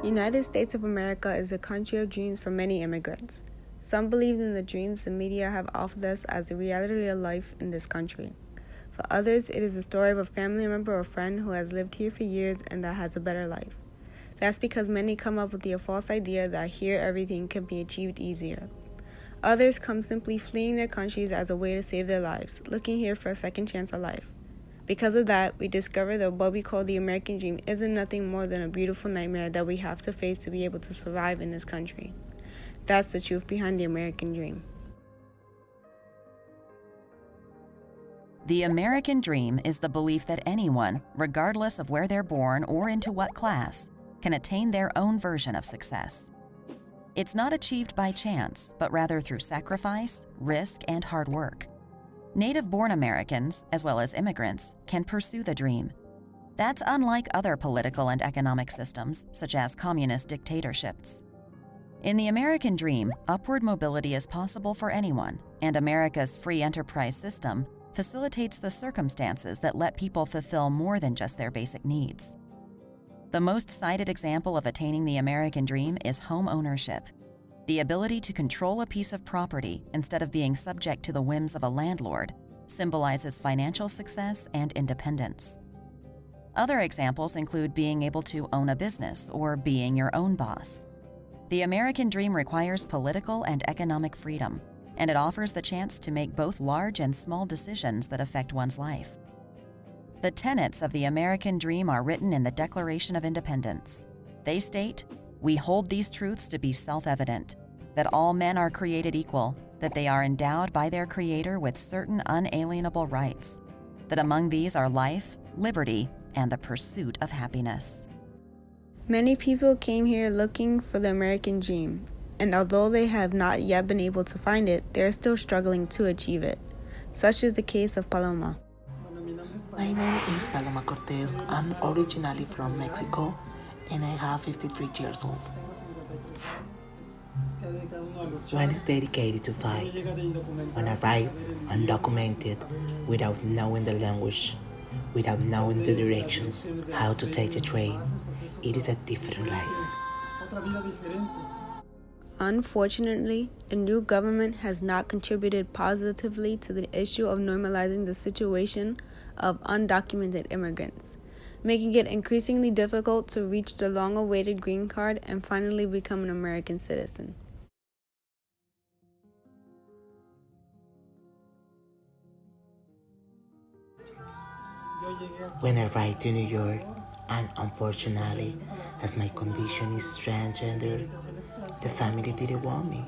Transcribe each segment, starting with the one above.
United States of America is a country of dreams for many immigrants. Some believe in the dreams the media have offered us as the reality of life in this country. For others, it is the story of a family member or friend who has lived here for years and that has a better life. That's because many come up with the false idea that here everything can be achieved easier. Others come simply fleeing their countries as a way to save their lives, looking here for a second chance at life. Because of that, we discover that what we call the American dream isn't nothing more than a beautiful nightmare that we have to face to be able to survive in this country. That's the truth behind the American dream. The American dream is the belief that anyone, regardless of where they're born or into what class, can attain their own version of success. It's not achieved by chance, but rather through sacrifice, risk, and hard work. Native-born Americans, as well as immigrants, can pursue the dream. That's unlike other political and economic systems, such as communist dictatorships. In the American dream, upward mobility is possible for anyone, and America's free enterprise system facilitates the circumstances that let people fulfill more than just their basic needs. The most cited example of attaining the American dream is home ownership. The ability to control a piece of property instead of being subject to the whims of a landlord symbolizes financial success and independence. Other examples include being able to own a business or being your own boss. The American dream requires political and economic freedom, and it offers the chance to make both large and small decisions that affect one's life. The tenets of the American dream are written in the Declaration of Independence. They state, "We hold these truths to be self-evident, that all men are created equal, that they are endowed by their Creator with certain unalienable rights, that among these are life, liberty, and the pursuit of happiness." Many people came here looking for the American dream, and although they have not yet been able to find it, they are still struggling to achieve it. Such is the case of Paloma. My name is Paloma Cortez. I'm originally from Mexico and I have 53 years old. One is dedicated to fight. When I arrive undocumented, without knowing the language, without knowing the directions, how to take the train, it is a different life. Unfortunately, a new government has not contributed positively to the issue of normalizing the situation of undocumented immigrants, making it increasingly difficult to reach the long-awaited green card and finally become an American citizen. When I arrived to New York, and unfortunately, as my condition is transgender, the family didn't want me.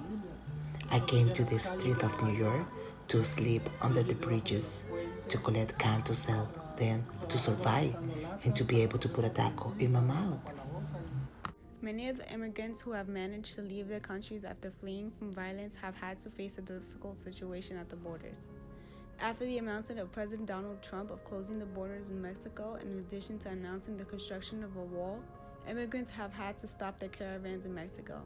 I came to the street of New York to sleep under the bridges, to collect can to sell, then to survive, and to be able to put a taco in my mouth. Many of the immigrants who have managed to leave their countries after fleeing from violence have had to face a difficult situation at the borders. After the announcement of President Donald Trump of closing the borders in Mexico, in addition to announcing the construction of a wall, immigrants have had to stop their caravans in Mexico,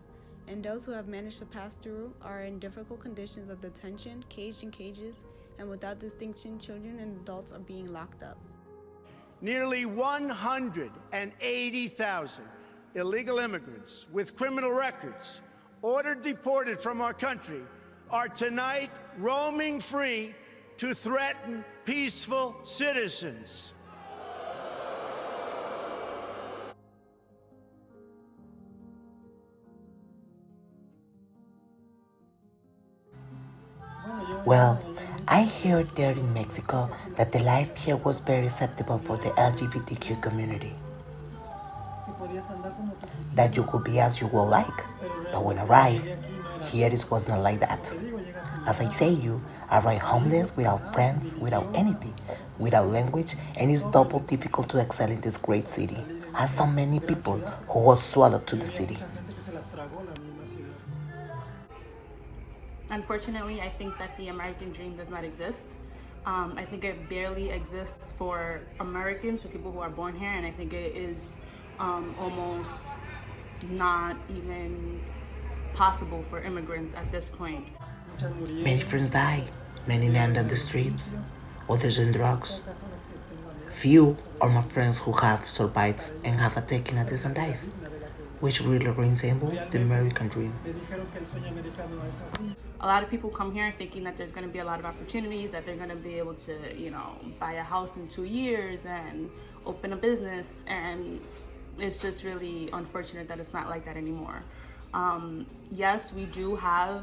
and those who have managed to pass through are in difficult conditions of detention, caged in cages, and without distinction, children and adults are being locked up. Nearly 180,000 illegal immigrants with criminal records ordered deported from our country are tonight roaming free to threaten peaceful citizens. Well, I heard there in Mexico that the life here was very acceptable for the LGBTQ community. That you could be as you would like. But when I arrived, here it was not like that. As I say you, I arrived homeless, without friends, without anything, without language, and it's double difficult to excel in this great city. As so many people who was swallowed to the city. Unfortunately, I think that the American dream does not exist. I think it barely exists for Americans, for people who are born here, and I think it is almost not even possible for immigrants at this point. Many friends died, many land on the streets, others in drugs. Few are my friends who have survived and have taken a decent life. which really resemble the American dream. A lot of people come here thinking that there's going to be a lot of opportunities, that they're going to be able to, buy a house in 2 years and open a business, and it's just really unfortunate that it's not like that anymore. Yes, we do have,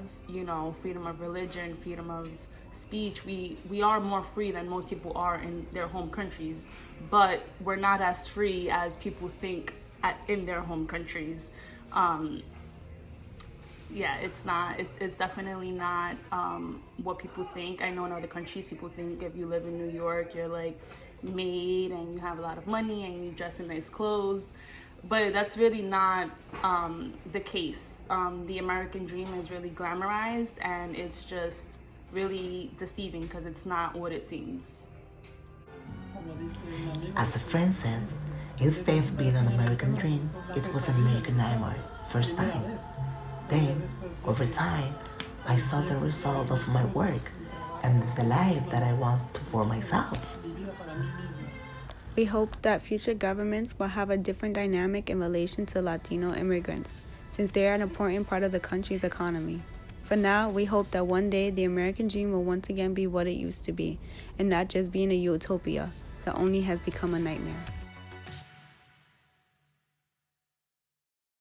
freedom of religion, freedom of speech. We are more free than most people are in their home countries, but we're not as free as people think in their home countries. It's definitely not what people think. I know in other countries people think if you live in New York, you're like made and you have a lot of money and you dress in nice clothes, but that's really not the case. The American dream is really glamorized, and it's just really deceiving because it's not what it seems. As a friend says, instead of being an American dream, it was an American nightmare, first time. Then, over time, I saw the result of my work and the life that I want for myself. We hope that future governments will have a different dynamic in relation to Latino immigrants, since they are an important part of the country's economy. For now, we hope that one day the American dream will once again be what it used to be, and not just being a utopia that only has become a nightmare.